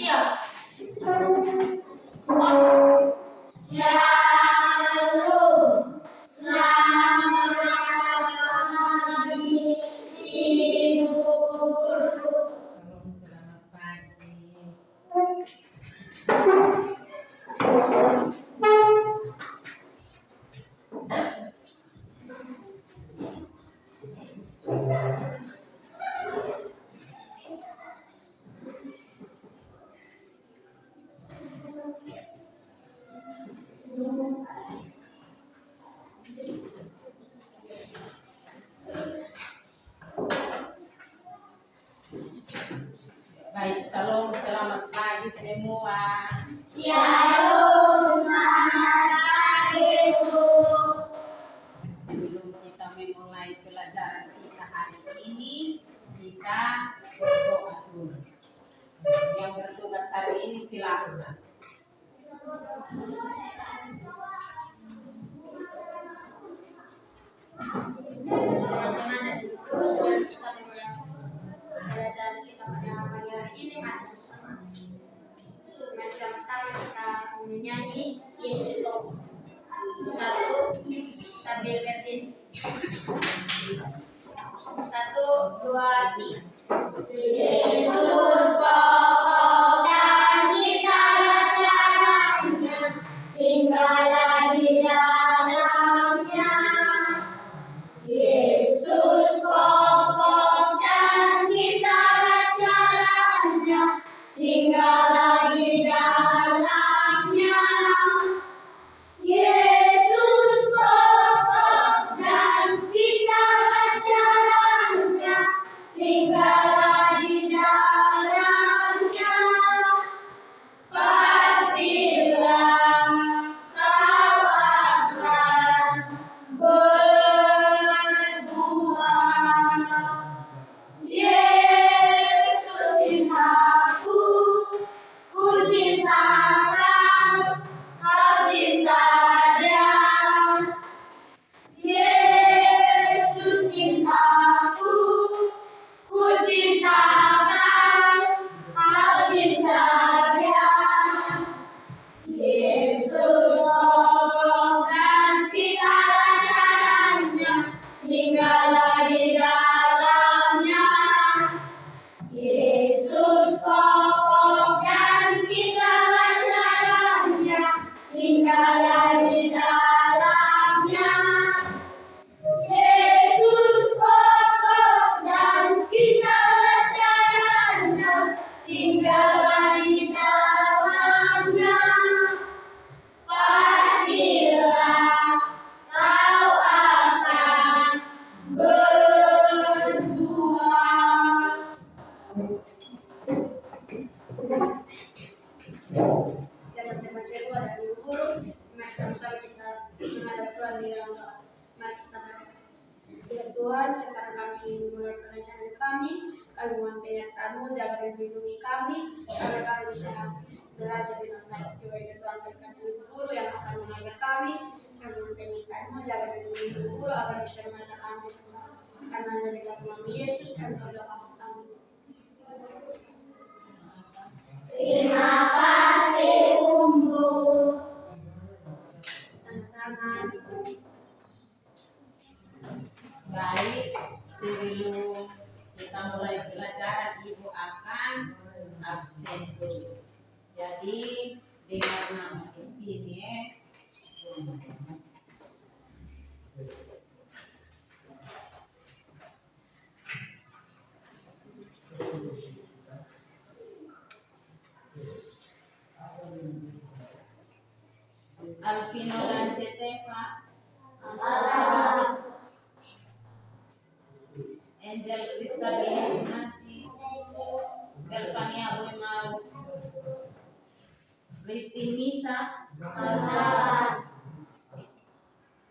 Siap. Shalom. Selamat pagi, Ibu Guru. Selamat pagi. Baik, salam, selamat pagi semua. Shalom. Selamat pagi, Bu. Sebelum kita memulai pelajaran kita hari ini, kita berdoa dulu. Yang bertugas hari ini silakan. Teman-teman dan Ibu Guru, sebelum kita memulai pelajaran kita pada pagi hari ini, mari sama-sama kita menyanyi Yesus Tuhan. Satu, sambil berdiri. 1, 2, 3. Yesus pokok dan kita caranya, tinggallah di dalamnya. Yesus pokok dan kita caranya, tinggallah di dalamnya. Yesus pokok dan kita caranya, tinggallah di dalamnya. Pastilah kau akan berbuah. Yesus cintaku, ku cinta kau, kau cinta Dia. Yesus cintaku, ku cinta kau, kau cinta Dia. Yesus pokok dan kita caranya, tinggallah di dalamnya. Yesus pokok dan kita caranya, tinggallah di dalamnya. Yesus pokok dan kita caranya, tinggallah di dalamnya. Pastilah kau akan berbuah. Teman-teman saya dan Ibu Guru, mari sama-sama kita menghadap Tuhan di dalam doa. Mari kita berdoa. Ya Tuhan, sekarang kami mulai pelajaran kami mohon penyertaan-Mu, jaga dan lindungi kami, agar kami bisa belajar dengan baik. Juga itu Tuhan berkati Ibu Guru yang akan mengajar kami mohon penyertaan-Mu, jaga dan lindungi Ibu Guru agar bisa mengajar kami dengan baik. Karena dari dalam nama Yesus kami berdoa. Amin. Terima kasih, Umbu. Sama-sama. Baik, sebelum kita mulai pelajaran, Ibu akan absen dulu. Jadi, dengar nama di sini. Alvino dan Cetefa, Angel Krista Belinasi, Belvania Boimau, Kristi Nisa,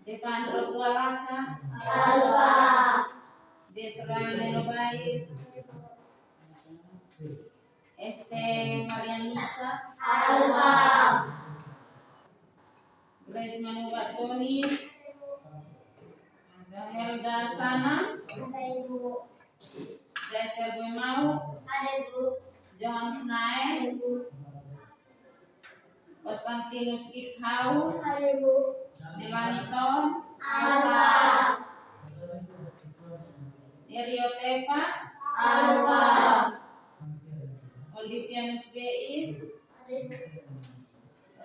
Devandro Tualaka, Desra Nenobais, Este Marianisa, Grace Manubat Tonis, Helga Sana, Desel Boimau, Ada Ibu. Johan Snae, Konstantinus Iphau, Ada Bu. Melanie Tom, Alba. Nerio Teva, Alba. Olivianus Beis, Ada Bu.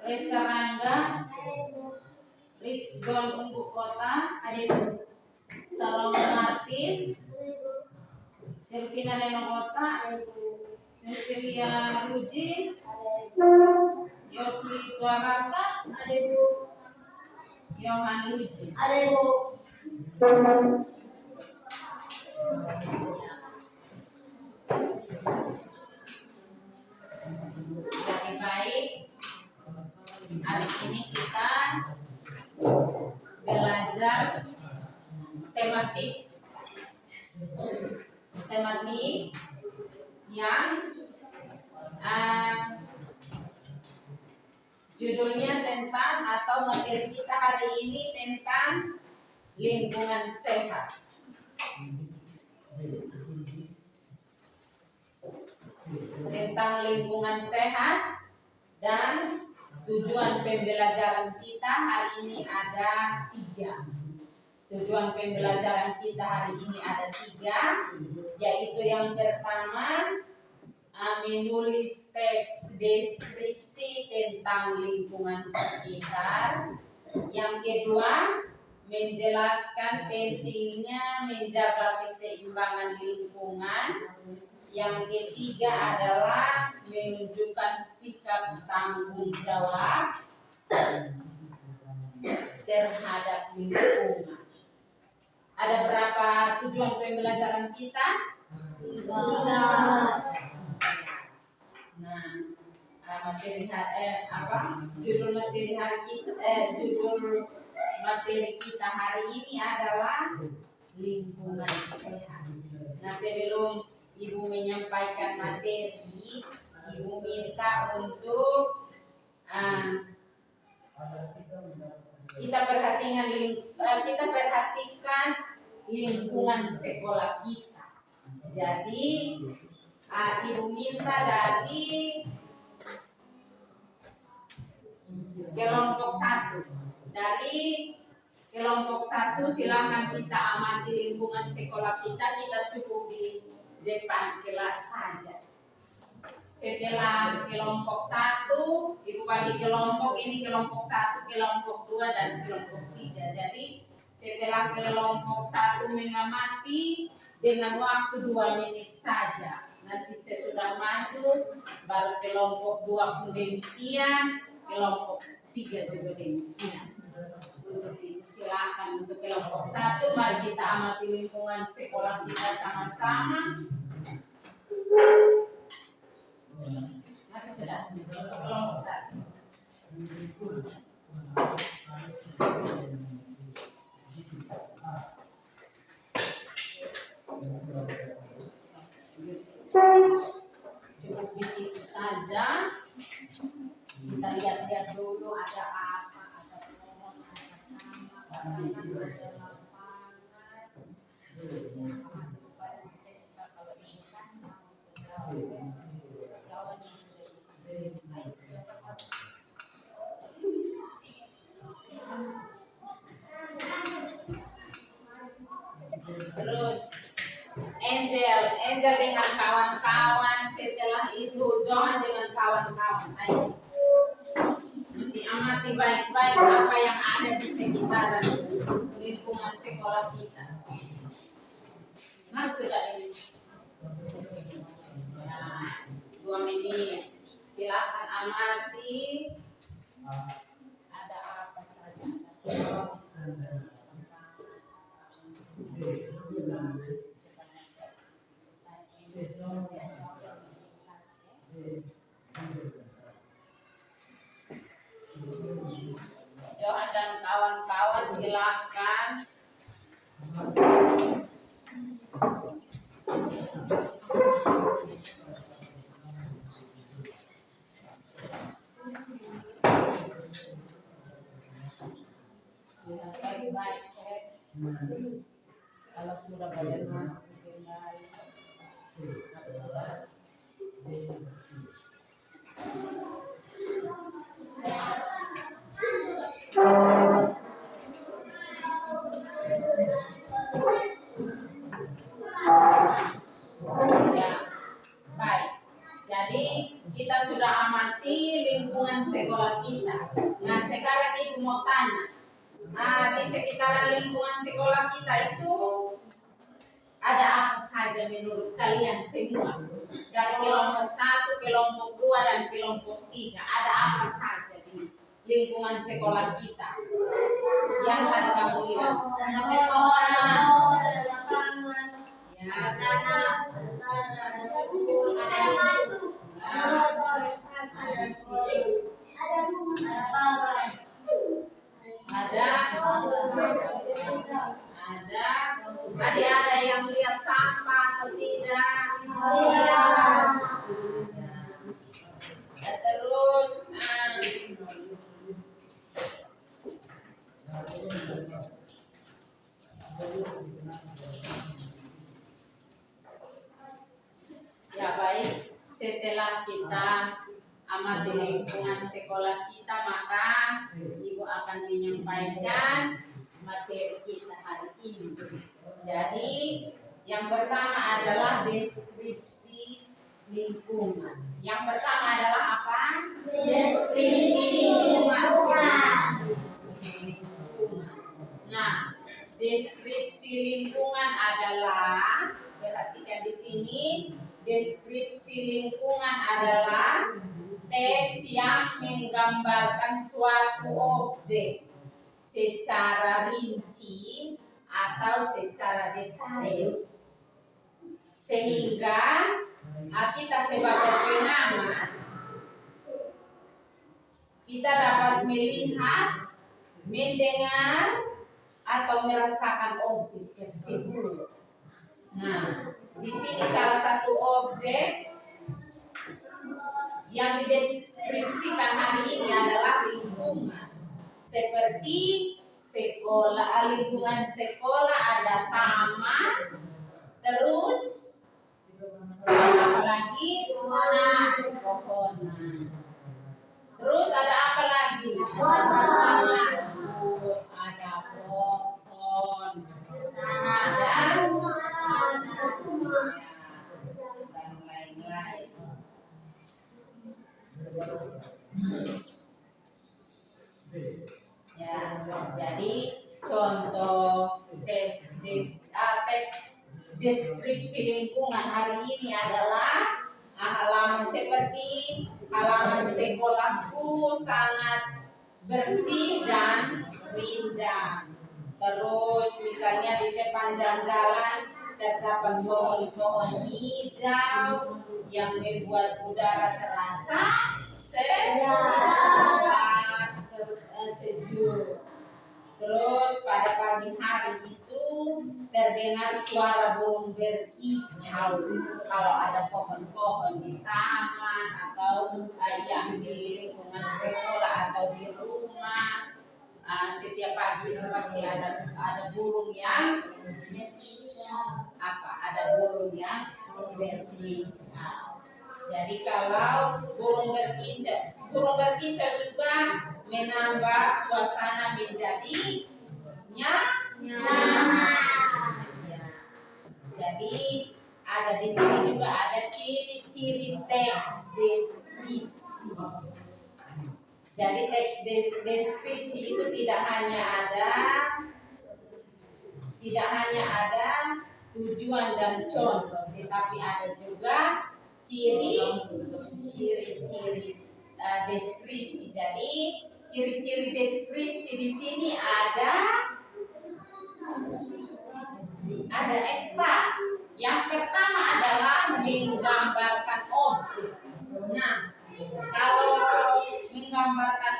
Reza Rangga, Ada Bu. Rix Gon Umbu Kota, Ada Bu. Salomon Martins, Ada Bu. Selvina Nenokota, Ada Bu. Cecilia Ruji, Ada Bu. Yosli Tuaraka, Ada Bu. Yohan Ruji. Ada Bu. Jadi baik, hari ini kita belajar tematik yang judulnya tentang atau materi kita hari ini tentang lingkungan sehat. Tentang lingkungan sehat dan tujuan pembelajaran kita hari ini ada 3. Tujuan pembelajaran kita hari ini ada 3, yaitu yang pertama menulis teks deskripsi tentang lingkungan sekitar. Yang kedua, menjelaskan pentingnya menjaga keseimbangan lingkungan. Yang ketiga adalah menunjukkan sikap tanggung jawab terhadap lingkungan. Ada berapa tujuan pembelajaran kita? 3. Nah, judul materi kita hari ini adalah lingkungan sehat. Nah, sebelum Ibu menyampaikan materi, Ibu minta untuk kita perhatikan lingkungan sekolah kita. Jadi Ibu minta dari kelompok 1. Dari kelompok 1 silakan kita amati lingkungan sekolah kita cukup di depan kelas saja. Setelah kelompok 1, Ibu bagi kelompok ini kelompok 1, kelompok 2 dan kelompok 3. Jadi setelah kelompok 1 mengamati dengan waktu 2 menit saja. Nanti sesudah masuk baru kelompok 2 pun demikian, kelompok 3 juga demikian. Untuk itu silakan untuk kelompok 1, mari kita amati lingkungan sekolah kita sama-sama. Mari sudah untuk kelompok 1. Cukup di situ saja. Kita lihat-lihat dulu ada apa, ada pohon, ada tanah, ada lapangan. Terus Angel dengan kawan-kawan, setelah itu Johan dengan kawan-kawan. Ayo. Nanti amati baik-baik apa yang ada di sekitaran lingkungan sekolah kita. Mas sudah ini. Ya, 2 menit. Silakan amati. Ada apa saja. Johan dan kawan-kawan silakan. Lihat baik-baik. Kalau sudah pada masuk Ya, baik. Jadi kita sudah amati lingkungan sekolah kita. Nah, sekarang Ibu mau tanya. Di sekitaran lingkungan sekolah kita itu ada apa saja menurut kalian semua? Dari kelompok 1, kelompok 2, dan kelompok 3. Ada apa saja di lingkungan sekolah kita? Yang tadi kamu lihat. Ada pepohonan, ada lapangan, Ya. ada tanah, ada buku, ada batu, ada siling, ada pagar, ada yang lihat sampah atau tidak? Iya. Ya, terus ya baik, setelah kita amati lingkungan sekolah kita, maka Ibu akan menyampaikan materi kita hari ini. Jadi yang pertama adalah deskripsi lingkungan. Yang pertama adalah apa? Deskripsi lingkungan. Nah, deskripsi lingkungan adalah, perhatikan di sini, deskripsi lingkungan adalah teks yang menggambarkan suatu objek secara rinci atau secara detail, sehingga kita sebagai pengamat kita dapat melihat, mendengar, atau merasakan objek tersebut. Nah, di sini salah satu objek yang dideskripsikan hari ini adalah lingkungan. Seperti sekolah, lingkungan sekolah ada taman, terus apa lagi? Pohonan. Terus ada apa lagi? Ada pohon, dan lain-lain. Ya, jadi contoh teks deskripsi lingkungan hari ini adalah halaman seperti halaman sekolahku sangat bersih dan rindang. Terus misalnya di sepanjang jalan terdapat pohon-pohon hijau yang membuat udara terasa sejuk. Terus pada pagi hari itu terdengar suara burung berkicau kalau ada pohon-pohon di taman atau yang di lingkungan sekolah atau di rumah. Setiap pagi itu pasti ada burung yang berkicau. Jadi kalau burung berkicau juga menambah suasana menjadi nyaman. Ya. Jadi ada di sini juga ada ciri-ciri teks deskripsi. Jadi teks deskripsi itu tidak hanya ada tujuan dan contoh, tetapi ada juga ciri-ciri deskripsi. Jadi ciri-ciri deskripsi di sini ada 4. Yang pertama adalah menggambarkan objek. Nah, kalau menggambarkan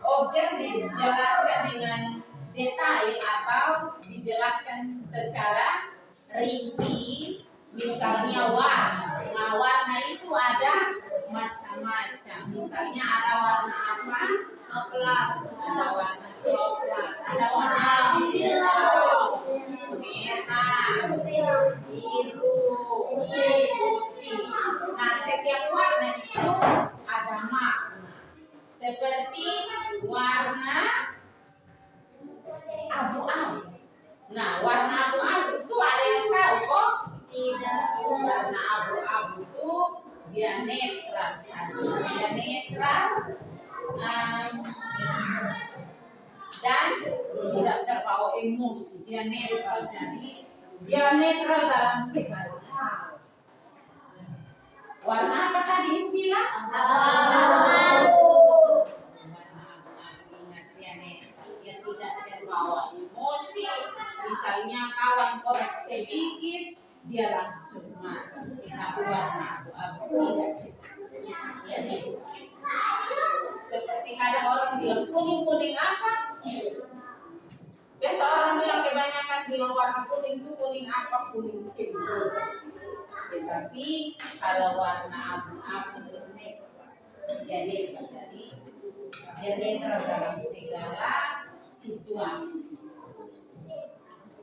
objek dijelaskan dengan detail atau dijelaskan secara rinci. Misalnya warna. Nah, warna itu ada macam-macam. Misalnya ada warna apa? Coklat. Ada warna coklat. Ada warna hijau, merah, biru, putih. Nah, setiap warna itu ada makna. seperti warna abu-abu. Nah, warna abu-abu itu ada yang tahu kok? Tidak. Warna abu-abu itu dia netral saja. Dia netral dan tidak terbawa emosi. Dia netral, jadi dia netral dalam segala hal. Warna apa tadi yang bilang? Abu-abu. Ingat dia netral, dia tidak terbawa emosi. Misalnya kawan korek sedikit, dia langsung marah. Tapi warna abu-abu tidak seperti itu. Seperti kadang orang bilang kuning apa? Biasa orang bilang kebanyakan bilang warna kuning itu kuning apa? Kuning cemburu. Tetapi kalau warna abu-abu netral, jadi dia netral dalam segala situasi.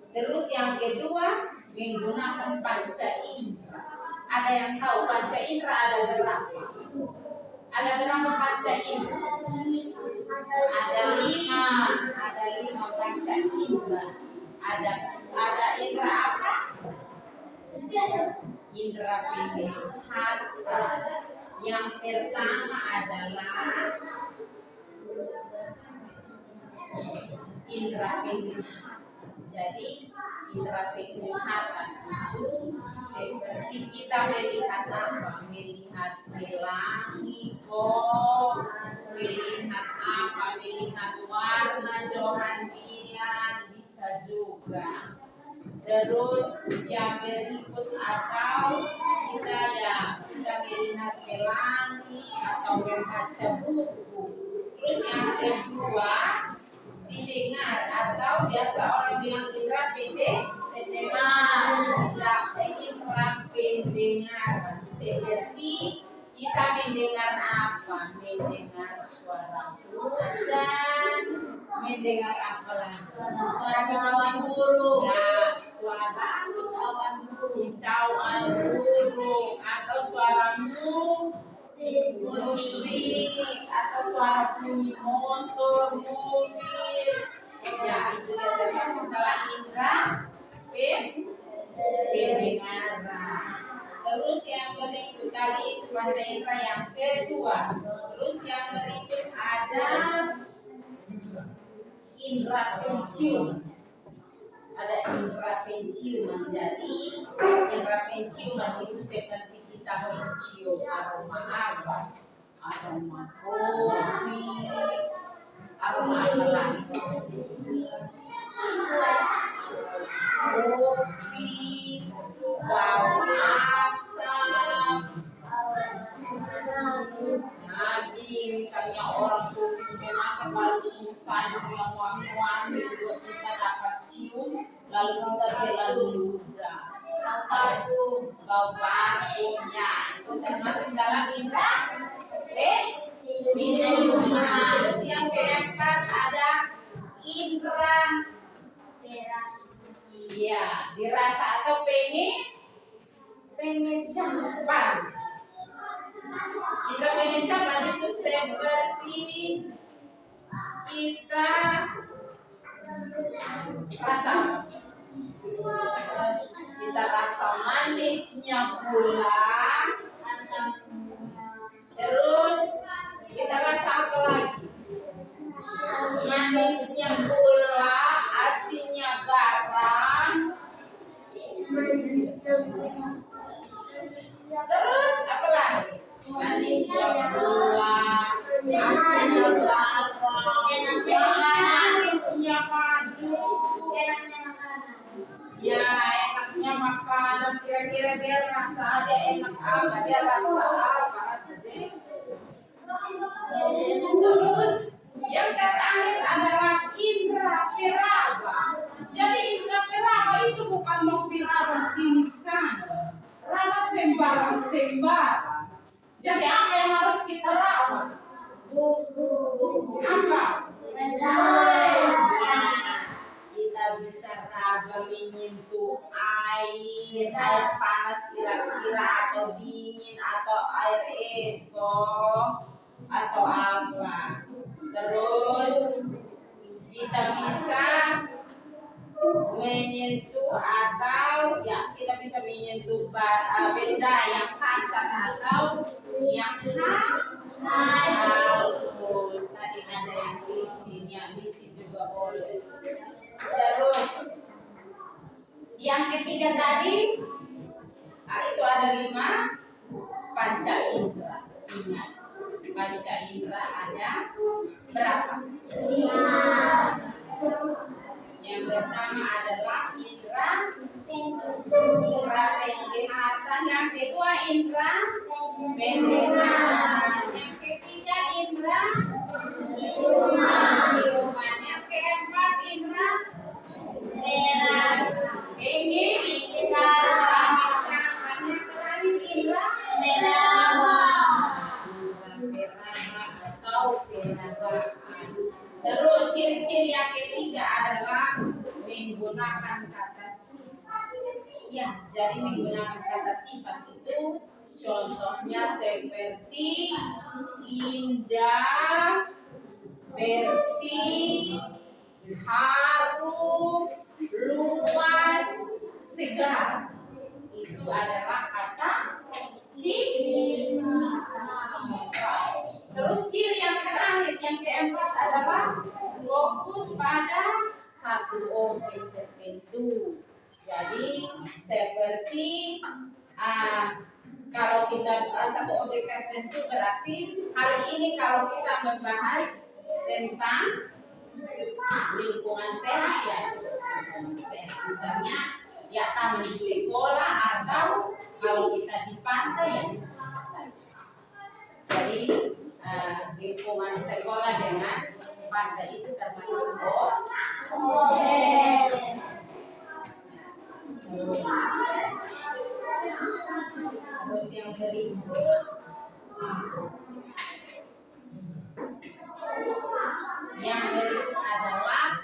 Terus yang kedua, menggunakan panca indera. Ada yang tahu panca indera ada berapa? Ada berapa panca indera? Ada lima panca indera. Ada indera apa? Indera penglihatan. Yang pertama adalah indera penglihatan. Jadi indera penglihatan itu seperti kita melihat apa? Melihat pelangi, melihat apa? Melihat warna johannian bisa juga. Terus yang berikut atau kita melihat pelangi atau membaca buku. Terus yang kedua didengar atau biasa orang bilang indera pendengaran. Seperti kita mendengar apa? Mendengar suara hujan, mendengar apa lagi? Suara kicauan burung. Nah, suara kicauan burung atau suara musik atau suara bunyi motor, mobil. Ya, itu dia termasuk dalam indera pendengaran. Terus yang berikut tadi itu panca indera yang kedua. Terus yang berikut ada indera penciuman. Ada indera penciuman. Jadi indera penciuman itu seperti kita mencium aroma apa? Aroma kopi, aroma apa lagi? Kopi, bau asam. Lagi misalnya orang tulis memasak lalu tulis sayur yang wangi-wangi juga kita dapat cium, lalu kita lalu ludah. Bau parfum, ya itu termasuk dalam indera penciuman. Terus yang keempat ada indera ya, dirasa atau pengecapan. Indera pengecapan itu seperti kita rasa manisnya gula. Terus kita rasa apa lagi? Manisnya gula, asinnya garam. Terus apa lagi? Manisnya gula, asinnya garam, manisnya madu. Ya, enaknya makanan. Kira-kira dia rasa ada enak apa? Dia rasa apa? Rasa deh. Terus yang terakhir adalah indera peraba. Jadi indera peraba itu bukan mau peraba sini sana, raba sembarang. Jadi apa yang harus kita raba? Apa? Kita bisa raba menyentuh air panas kira-kira atau dingin atau air es kok. atau apa. Terus kita bisa menyentuh atau ya kita bisa menyentuh benda yang kasar atau yang halus. Tadi ada yang licin juga boleh. Terus yang ketiga tadi itu ada 5 panca indera. Ingat, panca indera ada berapa? 5. Yang pertama adalah indera penglihatan, yang kedua indera pendengaran, yang ketiga indera ciuman, yang keempat indera penglihatan, yang terakhir indera peraba atau perabaan. Terus ciri-ciri yang ketiga adalah menggunakan kata sifat. Ya, jadi menggunakan kata sifat itu contohnya seperti indah, bersih, harum, luas, segar. Itu adalah kata sifat. Terus ciri yang terakhir, yang keempat adalah fokus pada satu objek tertentu. Jadi seperti kalau kita satu objek tertentu berarti hari ini kalau kita membahas tentang lingkungan sehat ya, misalnya ya taman di sekolah atau kalau kita di pantai ya. Jadi lingkungan sekolah dengan pantai itu termasuk objek. Terus yang berikut adalah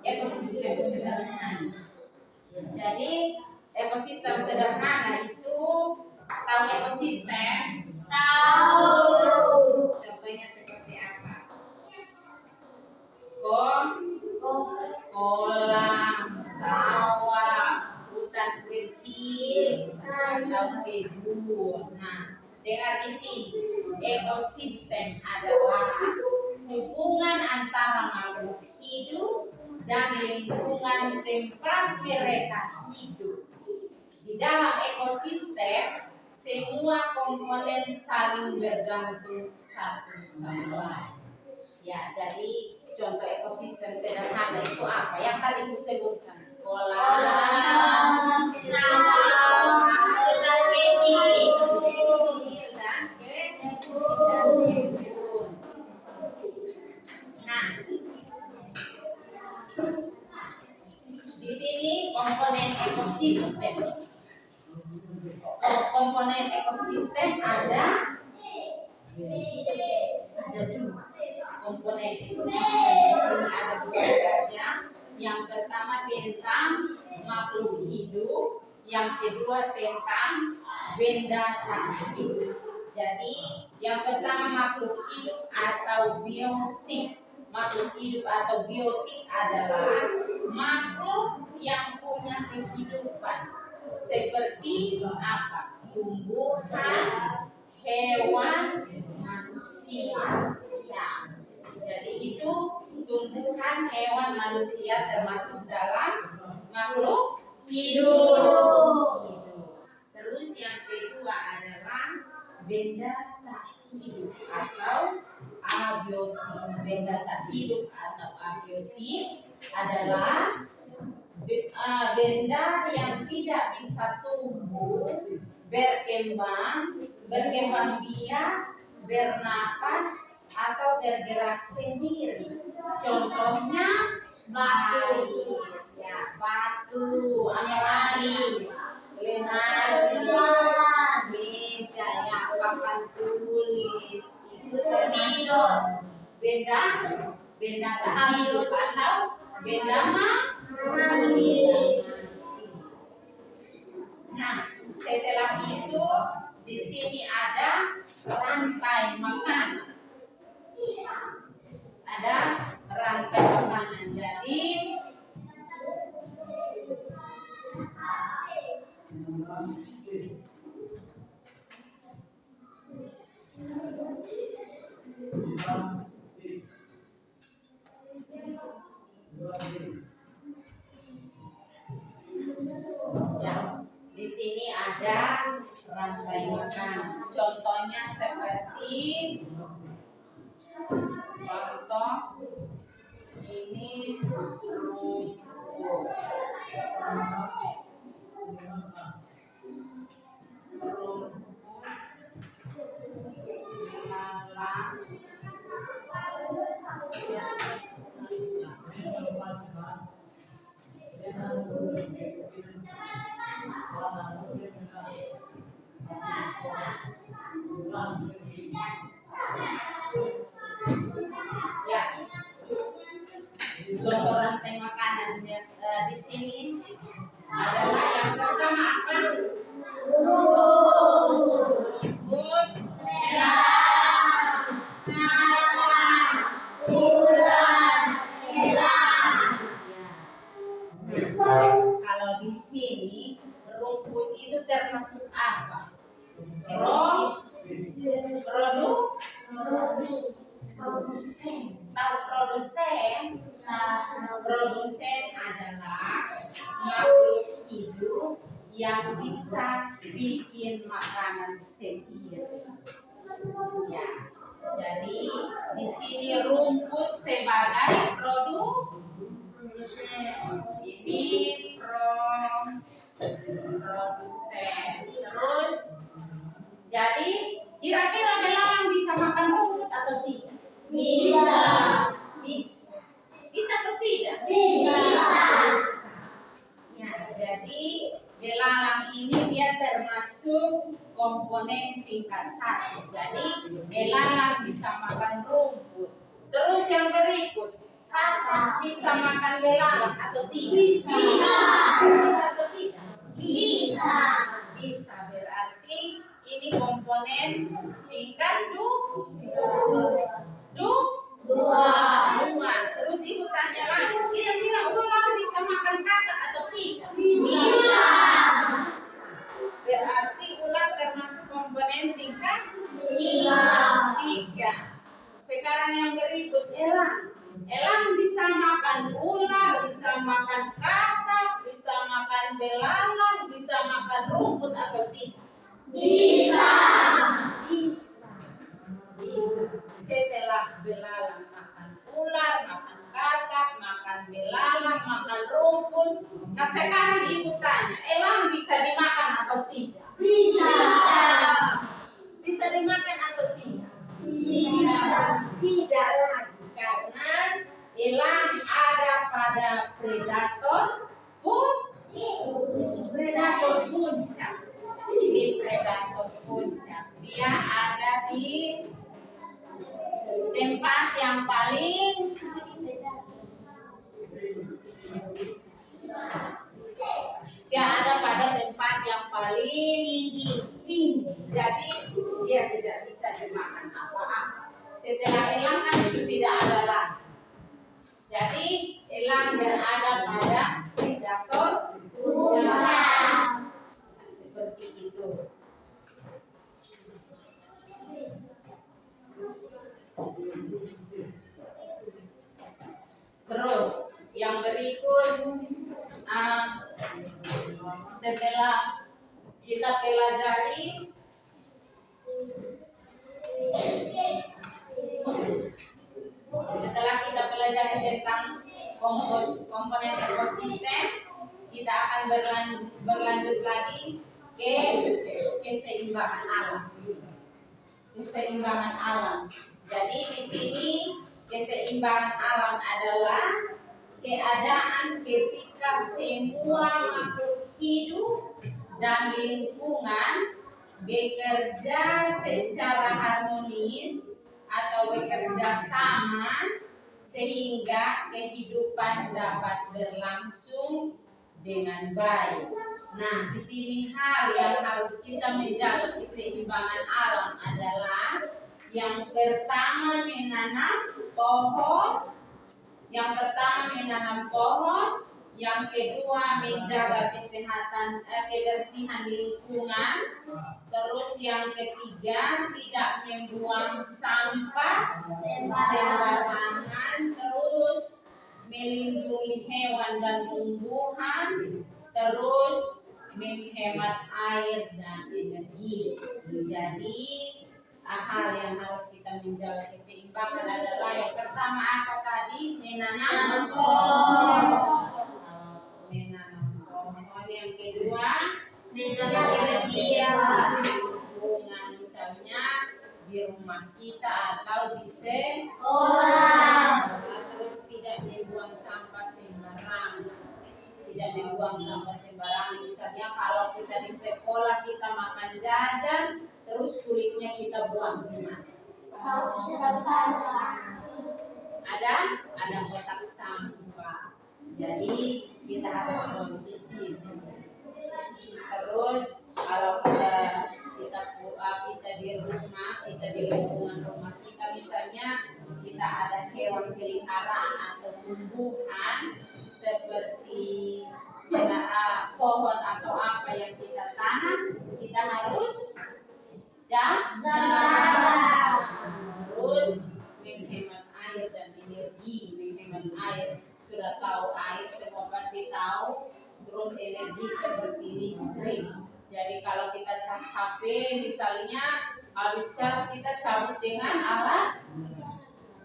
ekosistem sederhana. Jadi ekosistem sederhana itu, tahu ekosistem? Tahu. Contohnya seperti apa? Kolam, sawah, hutan kecil, atau kebun. Nah, dengar di sini, ekosistem adalah hubungan antara makhluk hidup dan lingkungan tempat mereka hidup. Di dalam ekosistem, semua komponen saling bergantung satu sama lain. Ya, jadi contoh ekosistem sederhana itu apa? Yang tadi aku sebutkan, kolam, sawah, hutan kecil, dan kebun. Nah, di sini komponen ekosistem. Komponen ekosistem ada 2. Komponen ekosistem di sini ada 2 saja. Yang pertama tentang makhluk hidup, yang kedua tentang benda tak hidup. Jadi yang pertama makhluk hidup atau biotik. Makhluk hidup atau biotik adalah makhluk yang punya kehidupan seperti apa? Tumbuhan, hewan, manusia. Ya, jadi itu tumbuhan, hewan, manusia termasuk dalam makhluk hidup. Terus yang kedua adalah benda tak hidup atau abiotik. Benda tak hidup atau abiotik adalah benda yang tidak bisa tumbuh, berkembang biak, bernapas, atau bergerak sendiri. Contohnya batu, ya, batu, apa lagi? Lemari, meja, ya, papan tulis. Itu termasuk benda tak hidup atau benda mati. Nah, setelah itu di sini ada rantai makanan. Ada rantai makanan. Jadi ya, di sini ada rantai makanan. Contohnya seperti contoh ini rumput. Lalang. Ya, contoh rantai makanan di sini adalah yang pertama apa? Rumput, kalau di sini rumput itu termasuk apa? Produsen. Tahu produsen? Produsen adalah makhluk hidup yang bisa bikin makanan sendiri. Ya, jadi di sini rumput sebagai ini produsen. Terus, jadi kira-kira belalang bisa makan rumput atau tidak? Bisa. Bisa atau tidak? Bisa. Ya, jadi belalang ini dia termasuk komponen tingkat 1. Jadi belalang bisa makan rumput. Terus yang berikut, katak bisa makan belalang atau tidak? Bisa. Bisa atau tidak? Bisa. Bisa, berarti ini komponen tingkat 2. Terus ibu tanya lagi, kira-kira ular bisa makan katak atau tidak? Bisa. Berarti ular termasuk komponen tingkat 3. Sekarang yang berikut, elang. Elang bisa makan ular, bisa makan katak, bisa makan belalang, bisa makan rumput atau tidak? Bisa. Bisa. Setelah belalang makan ular, makan katak, makan belalang, makan rumput. Nah sekarang ibu tanya, elang bisa dimakan atau tidak? Bisa. Bisa dimakan atau tidak? Bisa. Tidak lagi, karena elang ada pada predator puncak. Ini predator puncak. Dia ada di tempat yang paling tinggi. Jadi dia tidak bisa dimakan apa-apa. Setelah elang kan itu tidak ada lagi. Jadi elang berada pada predator puncak. Seperti itu. Terus yang berikut, setelah kita pelajari tentang komponen ekosistem, kita akan berlanjut lagi ke keseimbangan alam. Keseimbangan alam. Jadi di sini keseimbangan alam adalah keadaan ketika semua makhluk hidup dan lingkungan bekerja secara harmonis atau bekerja sama sehingga kehidupan dapat berlangsung dengan baik. Nah, di sini hal yang harus kita menjaga keseimbangan alam adalah yang pertama menanam pohon, yang kedua menjaga kesehatan kebersihan lingkungan, terus yang ketiga tidak membuang sampah sembarangan, terus melindungi hewan dan tumbuhan, terus menghemat air dan energi. Jadi hal yang harus kita menjaga keseimbangan adalah yang pertama apa tadi? Menanam pohon. Yang kedua menjaga kebersihan lingkungan, misalnya di rumah kita atau di sekolah. Terus tidak membuang sampah sembarangan. Misalnya kalau kita di sekolah kita makan jajan, terus kulitnya kita buang di mana? Ada kotak sampah. Jadi kita harus kondisi. Terus kalau kita di rumah, kita di lingkungan rumah kita, misalnya kita ada hewan peliharaan atau tumbuhan seperti pohon atau apa yang kita tanam, kita harus jaga. Terus menghemat air dan energi. Menghemat air, sudah tahu air semua pasti tahu. Terus energi seperti listrik. Jadi kalau kita cas HP misalnya, habis cas kita cabut dengan alat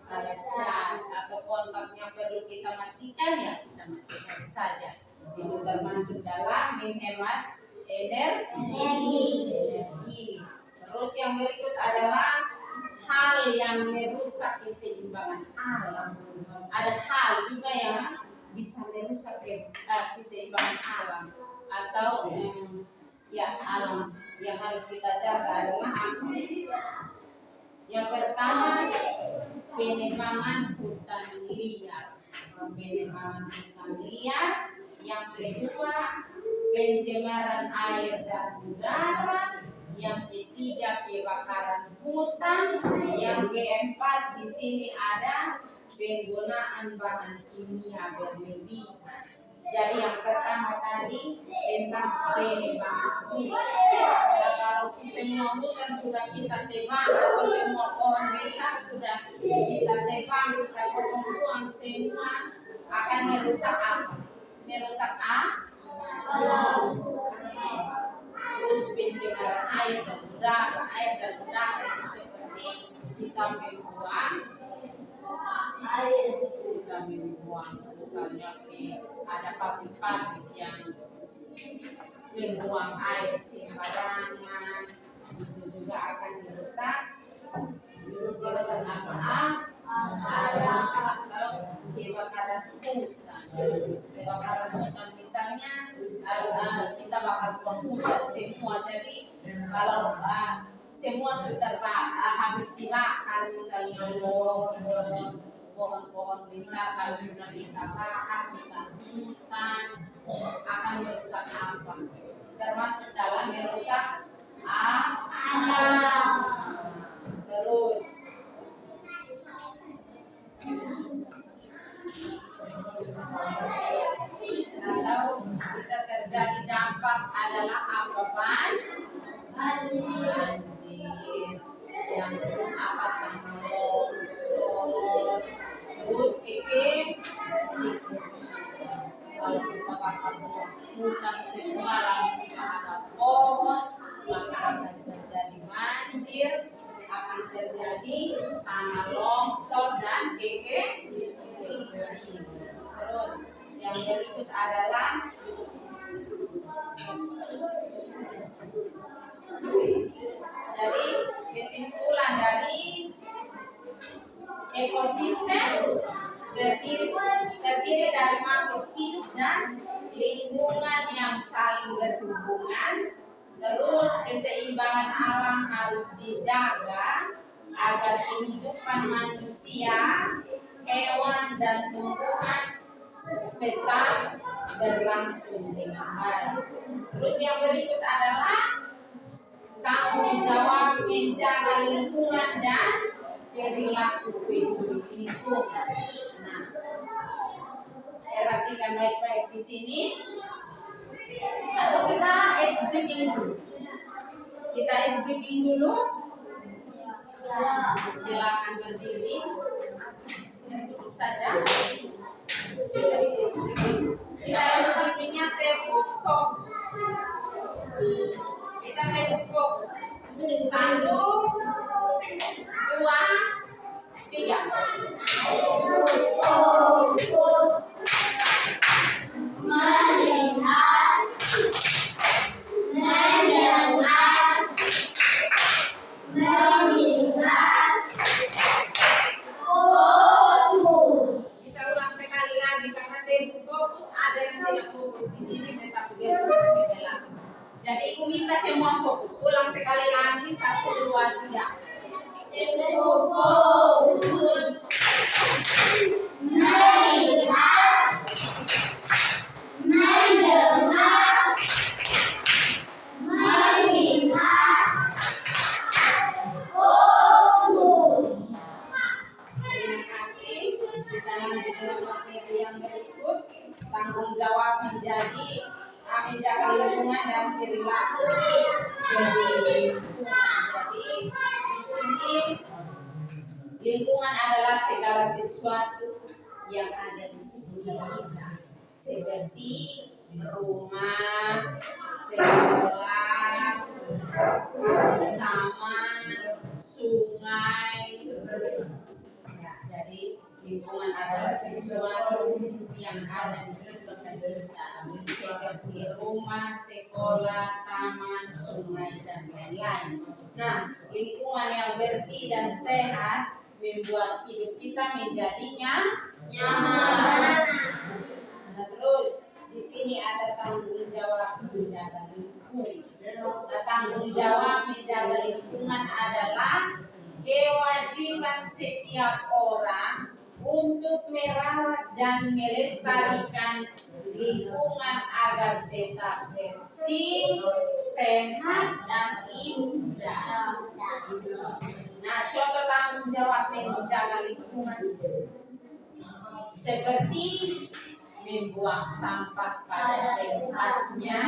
cas, atau kontaknya perlu kita matikan, ya kita matikan saja. Itu termasuk dalam menghemat energi. Terus yang berikut adalah hal yang merusak keseimbangan alam. Ada hal juga yang bisa merusak keseimbangan alam atau alam yang harus kita jaga adalah apa? Yang pertama, penebangan hutan liar. Yang kedua, pencemaran air dan udara. Yang ketiga, kebakaran hutan. Yang keempat, di sini ada penggunaan bahan kimia berlebihan. Jadi yang pertama tadi tentang penebangan hutan. Nah, kalau semua hutan sudah kita tebang atau semua pohon besar sudah kita tebang, kita potong semua, akan merusak apa? Terus pencemaran air dan udara. Itu seperti kita membuang misalnya ada pabrik-pabrik yang membuang air sembarangan, itu juga akan merusak apa? Atau kebakaran hutan misalnya kita bakar hutan semua. Jadi kalau semua sudah habis dibakar, misalnya pohon-pohon besar kalau sudah kita bakar, hutan akan merusak apa? Termasuk dalam merusak alam. Terus atau bisa terjadi dampak adalah apa, banjir, yang terus apa, tanah longsor, terus kalau kita bakar hutan semua lalu tidak ada pohon, maka akan terjadi banjir, akan terjadi tanah longsor dan terus yang berikut adalah jadi kesimpulan dari ekosistem terdiri dari makhluk hidup dan lingkungan yang saling berhubungan. Terus keseimbangan alam harus dijaga agar kehidupan manusia, hewan dan tumbuhan tetap berlangsung dengan baik. Terus yang berikut adalah tanggung jawab menjaga lingkungan dan perilaku peduli lingkungan. Nah, perhatikan baik-baik di sini. Atau kita ice breaking dulu. Kita ice breaking dulu. Silakan berdiri. Duduk saja. Kita ice breakingnya tepuk fokus. Kita tepuk fokus. 1, 2, 3. Fokus melihat, mendengar, melihat, fokus. Bisa ulang sekali lagi karena tepuk fokus ada yang tidak fokus di sini tetapi dia fokus di belakang. Jadi aku minta semua fokus. Ulang sekali lagi 1, 2, 3. Tepuk fokus melihat, mendengar, melihat, fokus. Terima kasih. Kita lanjut dengan materi yang berikut. Tanggung jawab menjaga lingkungan dan perilaku peduli lingkungan. Jadi di sini lingkungan adalah segala sesuatu yang ada di sekitar kita, seperti rumah, sekolah, taman, sungai. Ya, jadi lingkungan adalah sesuatu yang ada di sekitar kita, seperti rumah, sekolah, taman, sungai, dan lain-lain. Nah, lingkungan yang bersih dan sehat membuat hidup kita menjadinya nyaman. Nah, terus di sini ada tanggung jawab menjaga lingkungan. Nah, tanggung jawab menjaga lingkungan adalah kewajiban setiap orang untuk merawat dan melestarikan lingkungan agar tetap bersih, sehat, dan indah. Nah, contoh tanggung jawab menjaga lingkungan seperti membuang sampah pada tempatnya,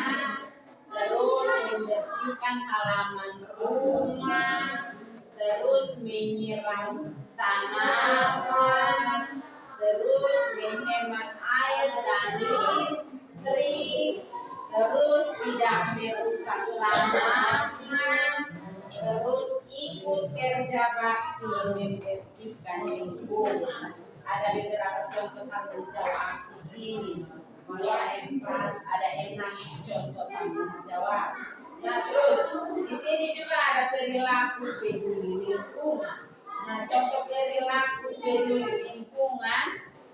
terus membersihkan halaman rumah, terus menyiram tanaman, terus menghemat air dan listrik, terus tidak merusak tanaman, terus ikut kerja bakti membersihkan lingkungan. Ada beberapa contoh tanggung jawab di sini. Ada 6 contoh tanggung jawab. Nah, terus di sini juga ada perilaku peduli lingkungan. Nah, contoh perilaku peduli lingkungan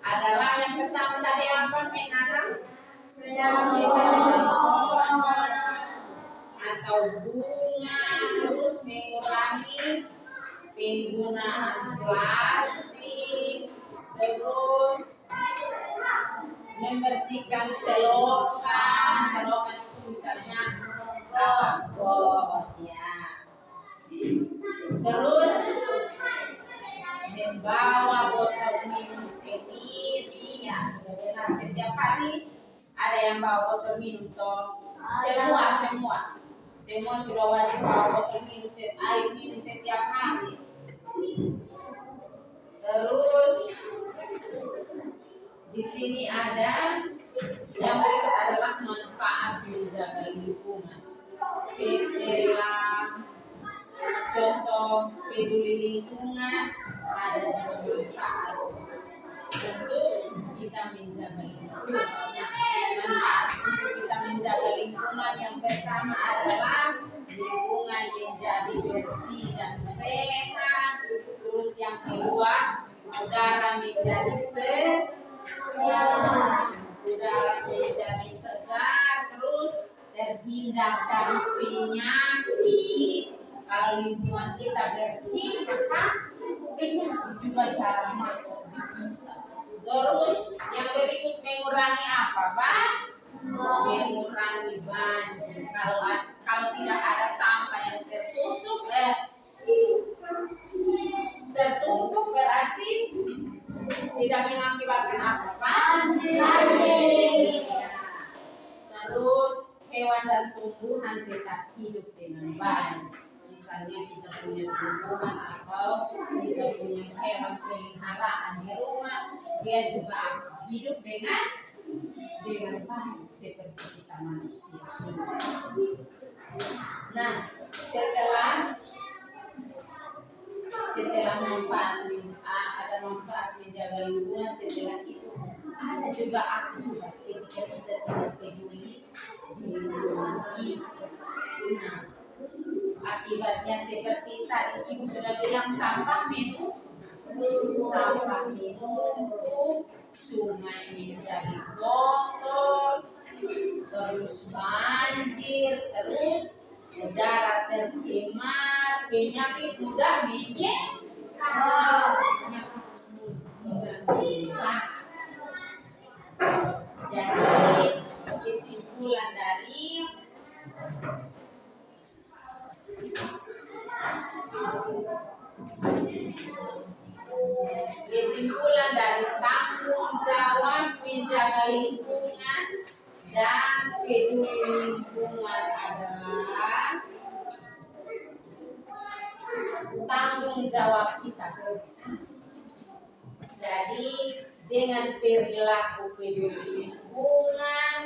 adalah yang pertama tadi apa, menanam atau bunga, terus mengurangi penggunaan plastik, terus membersihkan selokan. Selokan itu misalnya got, ya. Terus membawa botol minum sendiri, ya. Setiap hari ada yang bawa botol minum toh. Semua sudah wajib bawa botol minum, air minum setiap hari. Terus di sini ada yang berikut adalah manfaat menjaga lingkungan. Setelah contoh peduli lingkungan, ada juga manfaat untuk kita menjaga lingkungan. Manfaat untuk kita menjaga lingkungan yang pertama adalah lingkungan menjadi bersih dan sehat. Terus yang kedua, udara menjadi segar, terus terhindar dari penyakit. Kalau lingkungan kita bersih, maka penyakit juga cara masuk di kita. Terus yang berikut mengurangi apa, Pak? Mengurangi banjir. hewan dan tumbuhan tetap hidup dengan baik. Misalnya kita punya tumbuhan atau kita punya hewan peliharaan di rumah, dia juga hidup dengan baik seperti kita manusia. Nah, setelah manfaat, ada manfaat menjaga lingkungan, setelah itu ada juga akibat ketika kita tidak peduli lingkungan kita. Nah, akibatnya seperti tadi Ibu sudah bilang, sampah menumpuk, sungai menjadi kotor, terus banjir, terus udara tercemar, penyakit mudah menyebar. Jadi kesimpulan dari tanggung jawab menjaga lingkungan dan peduli lingkungan adalah tanggung jawab kita bersama. Jadi dengan perilaku peduli lingkungan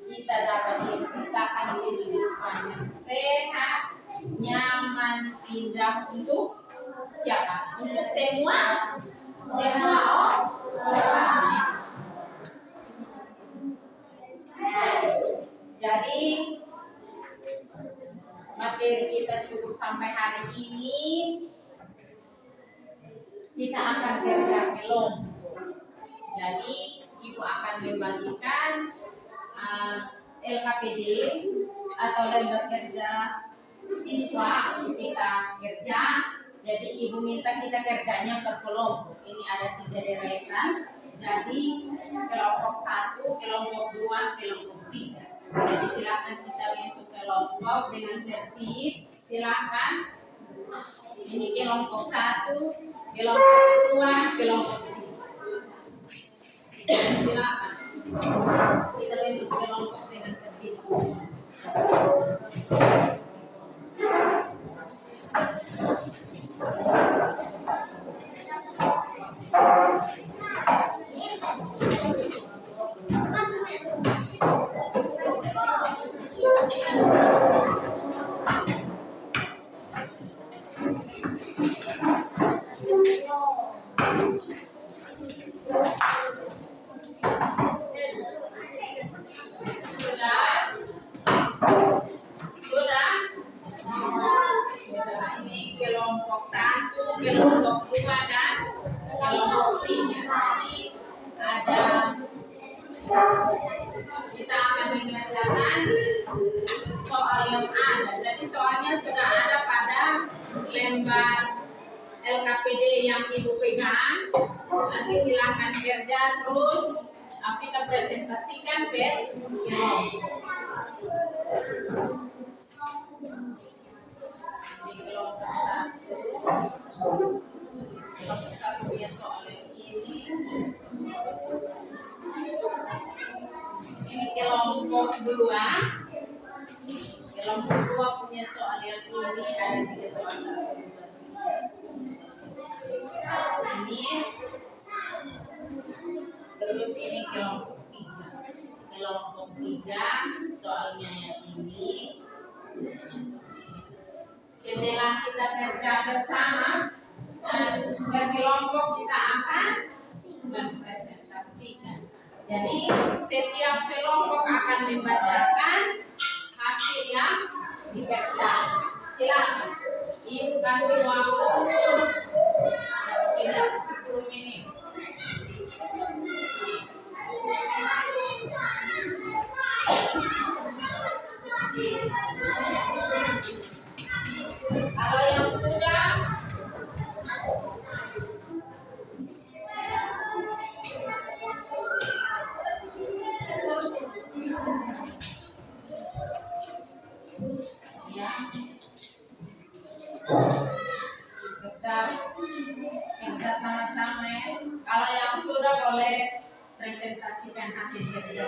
kita dapat menciptakan kehidupan yang sehat, nyaman, indah untuk siapa? Untuk semua orang. Jadi materi kita cukup sampai hari ini. Kita akan kerja kelompok. Jadi Ibu akan membagikan LKPD atau lembar kerja siswa untuk kita kerja. Jadi Ibu minta kita kerjanya per kelompok. Ini ada 3 deretan. Jadi kelompok 1, kelompok 2, kelompok 3. Jadi silakan kita bentuk kelompok dengan tertib. Silakan. Ini kelompok 1, kelompok 2, kelompok 3. Silakan. Kita bentuk kelompok dengan tertib. Ini kelompok 1, kelompok 2 dan kelompok 3. Jadi kita akan mengerjakan soal yang ada. Jadi soalnya sudah ada pada lembar LKPD yang Ibu pegang. Nanti silakan kerja terus. Kita presentasikan per kelompok. Di kelompok 1 punya soal yang ini. Ini kelompok 2. Kelompok 2 punya soal yang ini, ada 3 soal, 1, 2, 3. Ini. Terus ini kelompok 3. Kelompok 3 soalnya yang ini. Setelah kita kerja bersama berkelompok, kita akan mempresentasikan. Jadi setiap kelompok akan membacakan hasil yang dikerjakan. Silakan Ibu kasih waktu 10 menit. Kalau yang sudah ya, kita sama-sama ya. Kalau yang sudah boleh presentasikan hasil kerja.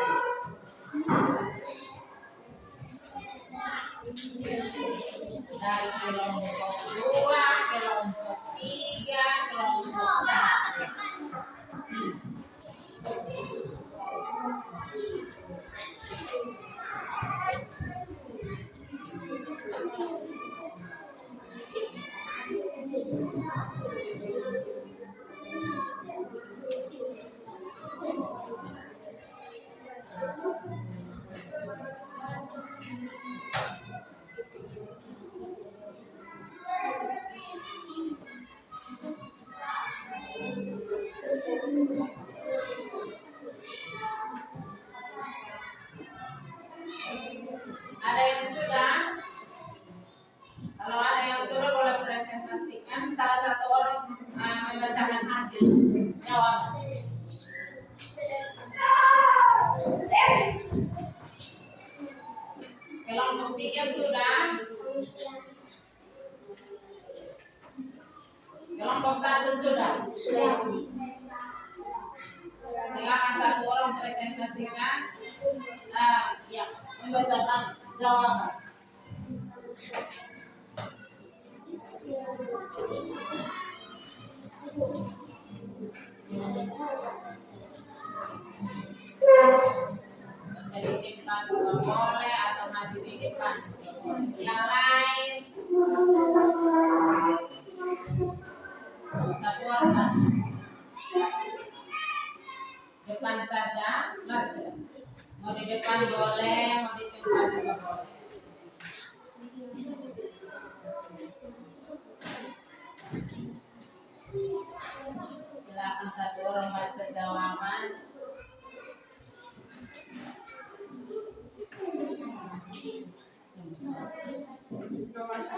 dari kelompok 2, kelompok 3, kelompok 1. Ada yang sudah? Kalau ada yang sudah boleh presentasikan. Salah satu orang membacakan hasil jawaban. Kelompok 3 sudah. Kelompok 1 sudah. Silakan satu orang presentasikan. Ya, membacakan jawaban. Jadi depan juga boleh atau maju di depan juga boleh. Yang lain satu orang depan saja, langsung. Mau di depan boleh, mau di tempat juga boleh. Silakan satu orang baca jawaban. Nomor 1.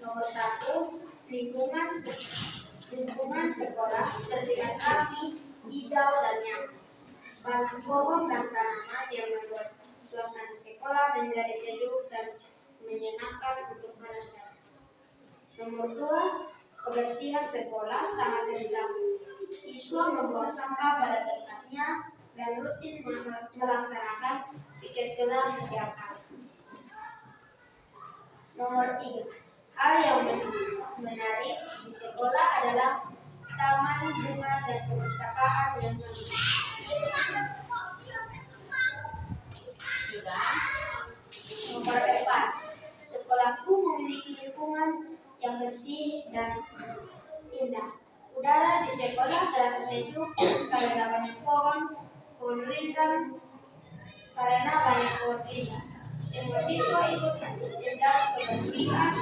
Nomor 1, lingkungan sekolah terlihat rapi, hijau dan nyaman. Banyak pohon dan tanaman yang membuat suasana sekolah menjadi sejuk dan menyenangkan untuk belajar. Nomor 2, kebersihan sekolah sangat terjaga. Siswa membuang sampah pada tempatnya dan rutin melaksanakan piket kelas setiap hari. Nomor 3, hal yang menarik di sekolah adalah taman bunga dan perpustakaan yang menarik. Sudah. Nomor 4, sekolahku memiliki lingkungan yang bersih dan indah. Udara di sekolah terasa sejuk karena banyak pohon rindang. Semua siswa ikut menjaga kebersihan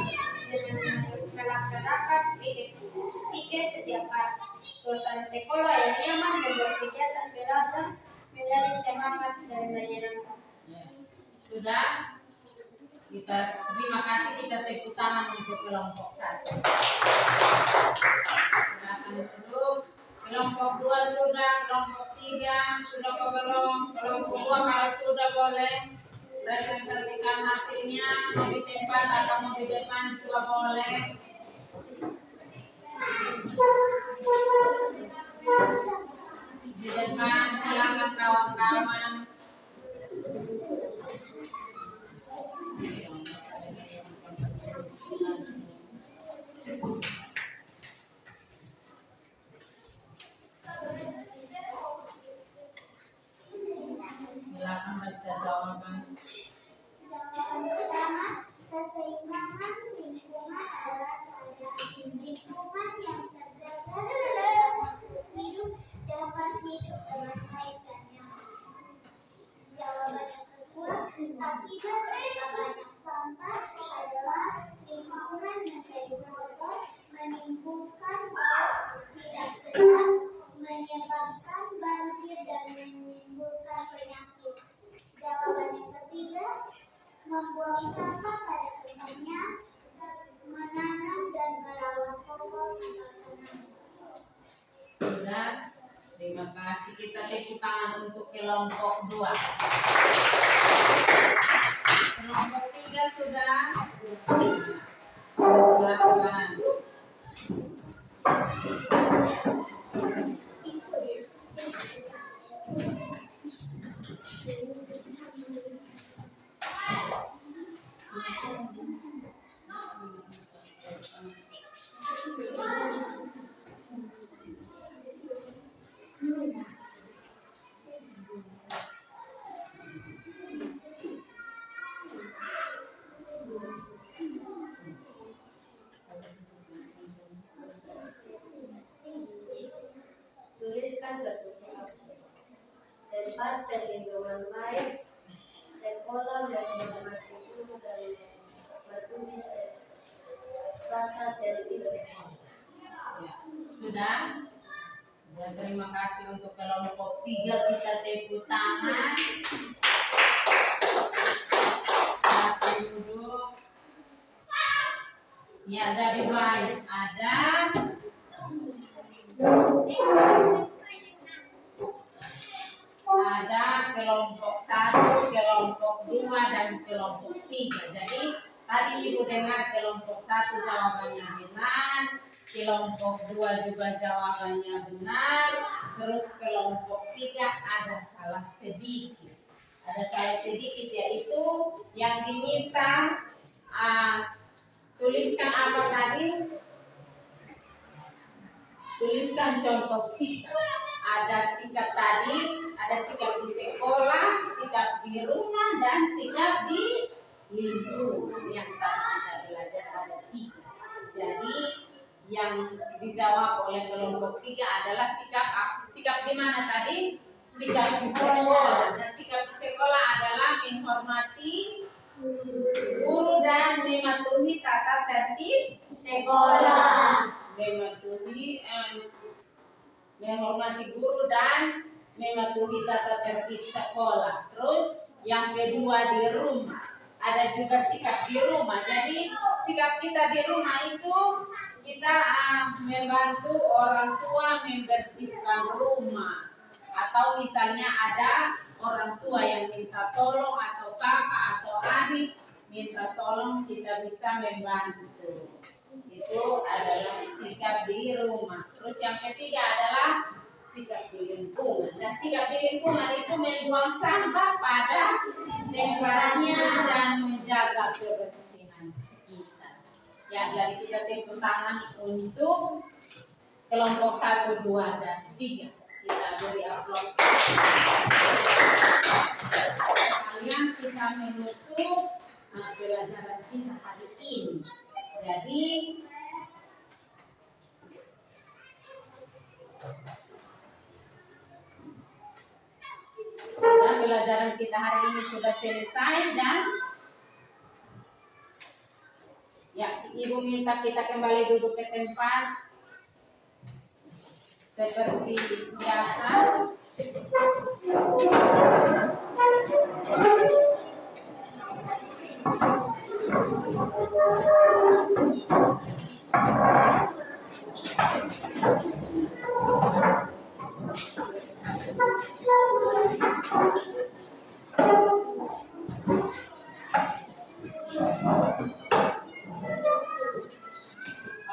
dengan melaksanakan piket setiap hari. Suasana sekolah yang nyaman membuat kegiatan belajar menjadi semangat dan menyenangkan. Sudah. Terima kasih, kita tepuk tangan untuk kelompok 1. Silakan dulu. Kelompok 2 sudah, kelompok 3 sudah belum? Kelompok 2 kalau sudah boleh presentasikan hasilnya, mau di tempat atau mau di depan juga boleh. Di depan silakan kawan-kawan. Silakan baca jawaban. Jawaban pertama, keseimbangan lingkungan adalah lingkungan yang terjaga sehingga makhluk hidup dapat hidup dengan baik dan nyaman. Jawaban yang kedua, akibat jika banyak sampah adalah lingkungan menjadi kotor, menimbulkan bau tidak sedap, menyebabkan banjir dan menimbulkan penyakit. Jawaban yang ketiga, membuang sampah pada tempatnya, menanam dan merawat pokok atau tanaman. Sudah. Terima kasih, kita tepuk tangan untuk kelompok 2. Kelompok 3 sudah. Silakan. memberikan satu soal tempat perlindungan baik, sekolah menghormati guru dan mematuhi tata tertib sekolah. Ya, sudah. Dan terima kasih untuk kelompok 3, kita tepuk tangan. Silakan duduk. Ya, dari baik ada kelompok 1, kelompok 2, dan kelompok 3. Jadi tadi Ibu dengar kelompok 1 jawabannya benar, kelompok 2 juga jawabannya benar, terus kelompok 3 ada salah sedikit. Ada salah sedikit, yaitu yang diminta tuliskan apa tadi? Tuliskan contoh sikap. Ada sikap tadi, ada sikap di sekolah, sikap di rumah, dan sikap di lingkungan yang tadi kita belajar ada 3. Jadi yang dijawab oleh kelompok 3 adalah sikap di mana tadi? Sikap di sekolah. Dan sikap di sekolah adalah menghormati guru dan mematuhi tata tertib sekolah. Menghormati guru dan mematuhi tata tertib sekolah. Terus yang kedua di rumah. Ada juga sikap di rumah. Jadi sikap kita di rumah itu kita membantu orang tua membersihkan rumah. Atau misalnya ada orang tua yang minta tolong, atau kakak atau adik minta tolong, kita bisa membantu. Itu adalah sikap di rumah. Terus yang ketiga adalah sikap di lingkungan. Dan sikap di lingkungan itu membuang sampah pada tempatnya dan menjaga kebersihan sekitar. Ya, jadi kita tepuk tangan untuk kelompok 1, 2, dan 3. Kita beri aplaus. Kalian kita menutup pelajaran kita hari ini. Jadi pelajaran kita hari ini sudah selesai, dan ya, Ibu minta kita kembali duduk ke tempat seperti biasa.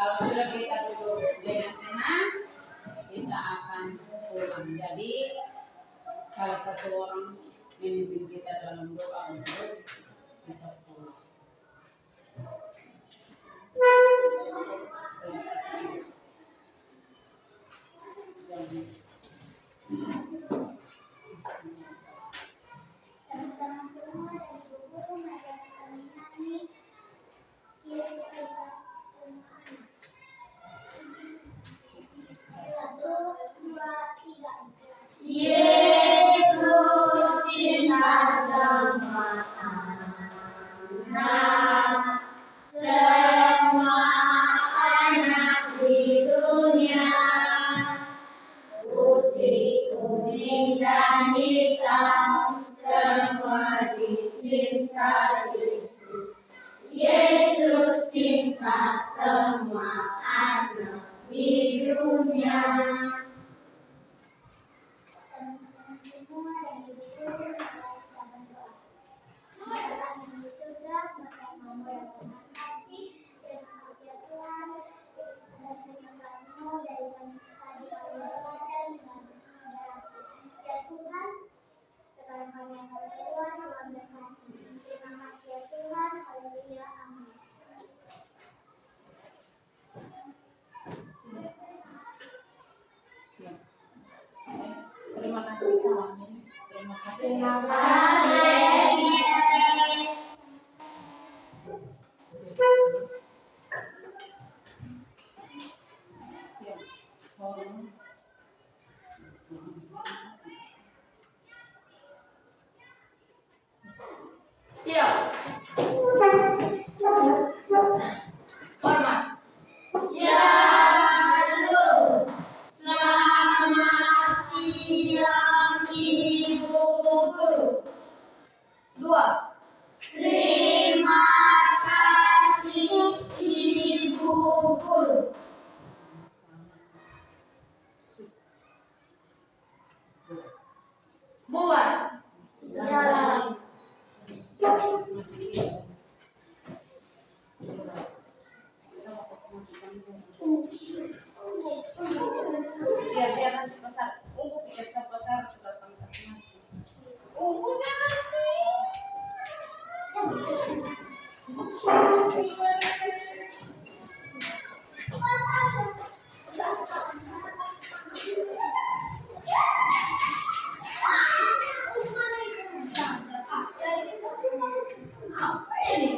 Kalau sudah kita duduk dengan tenang, kita akan pulang. Jadi salah satu orang memimpin kita dalam doa untuk kita pulang. Teman-teman semua dari guru mengajar kami nyanyi Yesus cinta semua anak. 1, 2, 3. Yesus cinta semua anak, semua anak di dunia, putih, kuning, dan hitam, semua dicinta Yesus. Yesus cinta semua anak di dunia. Teman-teman semua dari guru kita berdoa. Dalam di surga, maka mau yang terima kasih. Terima kasih ya Tuhan atas firman-Mu dari kami tadi kami baca dengan berarti. Ya Tuhan, sekarang kami akan keluar Tuhan berkati. Terima kasih ya Tuhan. Haleluya. Amin. Siap. Terima kasih kawan. Terima kasih. Siap. Siap. Hormat. Shalom. Selamat siang Ibu Guru. 2. Terima kasih Ibu Guru. Buat. Jalan. Biar nanti pasar. Dikasih pasar datang ke sini. Jangan Apa ini?